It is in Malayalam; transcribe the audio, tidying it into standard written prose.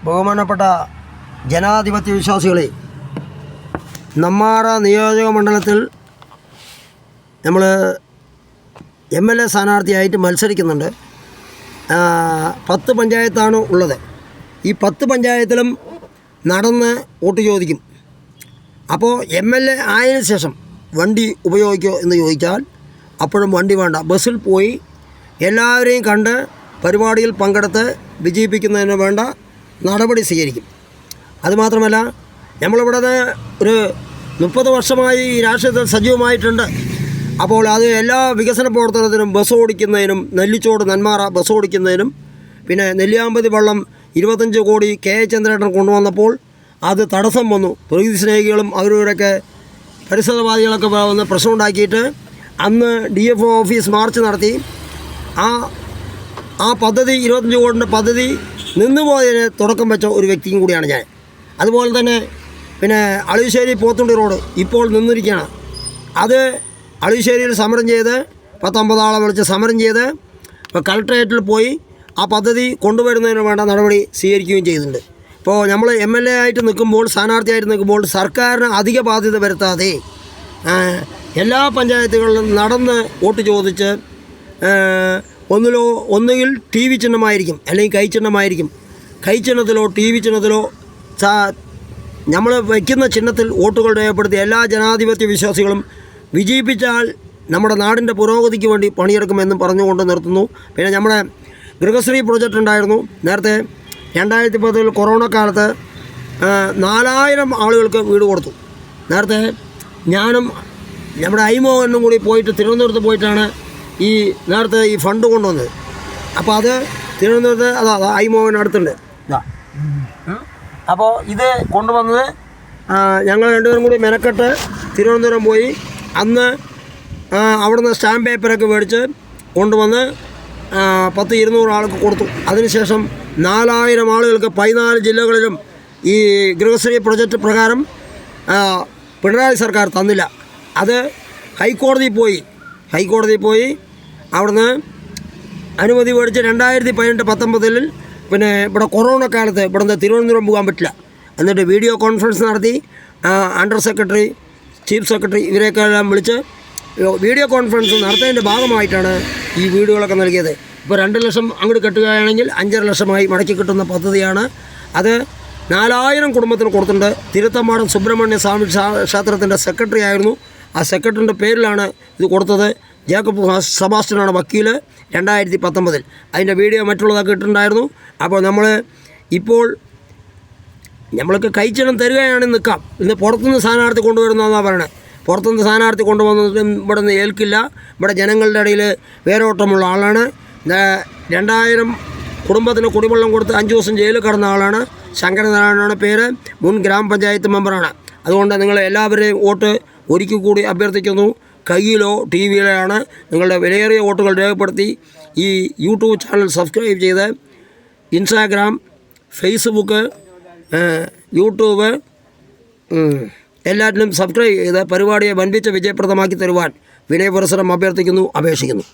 ബഹുമാനപ്പെട്ട ജനാധിപത്യ വിശ്വാസികളെ, നെന്മാറ നിയോജക മണ്ഡലത്തിൽ നമ്മൾ MLA സ്ഥാനാർത്ഥിയായിട്ട് മത്സരിക്കുന്നുണ്ട്. 10 പഞ്ചായത്താണ് ഉള്ളത്. ഈ 10 പഞ്ചായത്തിലും നടന്ന് വോട്ട് ചോദിക്കും. അപ്പോൾ MLA ആയതിനു ശേഷം വണ്ടി ഉപയോഗിക്കുമോ എന്ന് ചോദിച്ചാൽ അപ്പോഴും വണ്ടി വേണ്ട, ബസ്സിൽ പോയി എല്ലാവരെയും കണ്ട് പരിപാടിയിൽ പങ്കെടുത്ത് വിജയിപ്പിക്കുന്നതിന് വേണ്ട നടപടി സ്വീകരിക്കും. അതുമാത്രമല്ല, നമ്മളിവിടെ ഒരു 30 വർഷമായി ഈ രാഷ്ട്രീയത്തിൽ സജീവമായിട്ടുണ്ട്. അപ്പോൾ അത് എല്ലാ വികസന പ്രവർത്തനത്തിനും, ബസ് ഓടിക്കുന്നതിനും, നെല്ലിച്ചോട് നെന്മാറ ബസ് ഓടിക്കുന്നതിനും, പിന്നെ നെല്ലിയാമ്പതി വള്ളം 25 കോടി കെ ചന്ദ്രേട്ടൻ കൊണ്ടുവന്നപ്പോൾ അത് തടസ്സം വന്നു. പ്രകൃതി സ്നേഹികളും അവരവരൊക്കെ പരിസരവാദികളൊക്കെ വന്ന് പ്രശ്നമുണ്ടാക്കിയിട്ട് അന്ന് DFO ഓഫീസ് മാർച്ച് നടത്തി. ആ പദ്ധതി 25 കോടിൻ്റെ പദ്ധതി നിന്നുപോയതിന് തുടക്കം വെച്ച ഒരു വ്യക്തിയും കൂടിയാണ് ഞാൻ. അതുപോലെ തന്നെ പിന്നെ അളവശ്ശേരി പോത്തുണ്ടി റോഡ് ഇപ്പോൾ നിന്നിരിക്കുകയാണ്. അത് അളവശ്ശേരിയിൽ സമരം ചെയ്ത് 10-50 ആളെ വിളിച്ച് സമരം ചെയ്ത് ഇപ്പോൾ കളക്ട്രേറ്റിൽ പോയി ആ പദ്ധതി കൊണ്ടുവരുന്നതിന് വേണ്ട നടപടി സ്വീകരിക്കുകയും ചെയ്തിട്ടുണ്ട്. ഇപ്പോൾ നമ്മൾ MLA ആയിട്ട് നിൽക്കുമ്പോൾ, സ്ഥാനാർത്ഥിയായിട്ട് നിൽക്കുമ്പോൾ സർക്കാരിന് അധിക ബാധ്യത വരുത്താതെ എല്ലാ പഞ്ചായത്തുകളിലും നടന്ന് വോട്ട് ചോദിച്ച് ഒന്നുകിൽ TV ചിഹ്നമായിരിക്കും, അല്ലെങ്കിൽ കൈച്ചിഹ്നമായിരിക്കും. കൈച്ചിഹ്നത്തിലോ TV ചിഹ്നത്തിലോ നമ്മൾ വയ്ക്കുന്ന ചിഹ്നത്തിൽ വോട്ടുകൾ രേഖപ്പെടുത്തി എല്ലാ ജനാധിപത്യ വിശ്വാസികളും വിജയിപ്പിച്ചാൽ നമ്മുടെ നാടിൻ്റെ പുരോഗതിക്ക് വേണ്ടി പണിയെടുക്കുമെന്നും പറഞ്ഞുകൊണ്ട് നിർത്തുന്നു. പിന്നെ നമ്മുടെ ഗൃഹശ്രീ പ്രോജക്റ്റ് ഉണ്ടായിരുന്നു. നേരത്തെ 2010 കൊറോണ കാലത്ത് 4000 ആളുകൾക്ക് വീട് കൊടുത്തു. നേരത്തെ ഞാനും നമ്മുടെ ഐമോഹനും കൂടി പോയിട്ട് തിരുവനന്തപുരത്ത് പോയിട്ടാണ് നേരത്തെ ഈ ഫണ്ട് കൊണ്ടുവന്നത്. അപ്പോൾ അത് തിരുവനന്തപുരത്ത് ഐമോഹൻ അടുത്തുണ്ട്. അപ്പോൾ ഇത് കൊണ്ടുവന്നത് ഞങ്ങൾ രണ്ടുപേരും കൂടി മെനക്കെട്ട് തിരുവനന്തപുരം പോയി അന്ന് അവിടുന്ന് സ്റ്റാമ്പ് പേപ്പറൊക്കെ മേടിച്ച് കൊണ്ടുവന്ന് 100-200 ആൾക്ക് കൊടുത്തു. അതിനുശേഷം 4000 ആളുകൾക്ക് 14 ജില്ലകളിലും ഈ ഗൃഹശ്രീ പ്രൊജക്റ്റ് പ്രകാരം പിണറായി സർക്കാർ തന്നില്ല. അത് ഹൈക്കോടതിയിൽ പോയി അവിടുന്ന് അനുമതി മേടിച്ച് 2018-19 പിന്നെ ഇവിടെ കൊറോണ കാലത്ത് ഇവിടുന്ന് തിരുവനന്തപുരം പോകാൻ പറ്റില്ല. എന്നിട്ട് വീഡിയോ കോൺഫറൻസ് നടത്തി അണ്ടർ സെക്രട്ടറി, ചീഫ് സെക്രട്ടറി ഇവരെയൊക്കെ എല്ലാം വിളിച്ച് വീഡിയോ കോൺഫറൻസ് നടത്തുന്നതിൻ്റെ ഭാഗമായിട്ടാണ് ഈ വീഡിയോകളൊക്കെ നൽകിയത്. ഇപ്പോൾ 2 ലക്ഷം അങ്ങോട്ട് കെട്ടുകയാണെങ്കിൽ 5.5 ലക്ഷമായി മടക്കി കിട്ടുന്ന പദ്ധതിയാണ്. അത് 4000 കുടുംബത്തിന് കൊടുത്തിട്ടുണ്ട്. തിരുത്തമ്പാടം സുബ്രഹ്മണ്യ സ്വാമി ക്ഷേത്രത്തിൻ്റെ സെക്രട്ടറി ആയിരുന്നു. ആ സെക്രട്ടറിൻ്റെ പേരിലാണ് ഇത് കൊടുത്തത്. ജേക്കബ് സെബാസ്റ്റ്യനാണ് വക്കീൽ. 2019 അതിൻ്റെ വീഡിയോ മറ്റുള്ളതൊക്കെ ഇട്ടിട്ടുണ്ടായിരുന്നു. അപ്പോൾ നമ്മൾക്ക് കൈച്ചിടം തരികയാണെങ്കിൽ നിൽക്കാം. ഇന്ന് പുറത്തുനിന്ന് സ്ഥാനാർത്ഥി കൊണ്ടുവരുന്നതെന്നാണ് പറയണത്. പുറത്തുനിന്ന് സ്ഥാനാർത്ഥി കൊണ്ടുവന്നിട്ടും ഇവിടെ നിന്ന് ഏൽക്കില്ല. ഇവിടെ ജനങ്ങളുടെ ഇടയിൽ വേരോട്ടമുള്ള ആളാണ്. 2000 കുടുംബത്തിന് കുടിവെള്ളം കൊടുത്ത് 5 ദിവസം ജയിലിൽ കിടന്ന ആളാണ്. ശങ്കരനാരായണനാണ് പേര്. മുൻ ഗ്രാമപഞ്ചായത്ത് മെമ്പറാണ്. അതുകൊണ്ട് നിങ്ങൾ എല്ലാവരെയും വോട്ട് ഒരിക്കൽ കൂടി അഭ്യർത്ഥിക്കുന്നു. കയ്യിലോ TVയിലോ ആണ് നിങ്ങളുടെ വിലയേറിയ വോട്ടുകൾ രേഖപ്പെടുത്തി ഈ യൂട്യൂബ് ചാനൽ സബ്സ്ക്രൈബ് ചെയ്ത് ഇൻസ്റ്റാഗ്രാം, ഫേസ്ബുക്ക്, യൂട്യൂബ് എല്ലാറ്റിലും സബ്സ്ക്രൈബ് ചെയ്ത് പരിപാടിയെ വൻപിച്ച വിജയപ്രദമാക്കി തരുവാൻ വിനയപുരസരം അഭ്യർത്ഥിക്കുന്നു, അപേക്ഷിക്കുന്നു.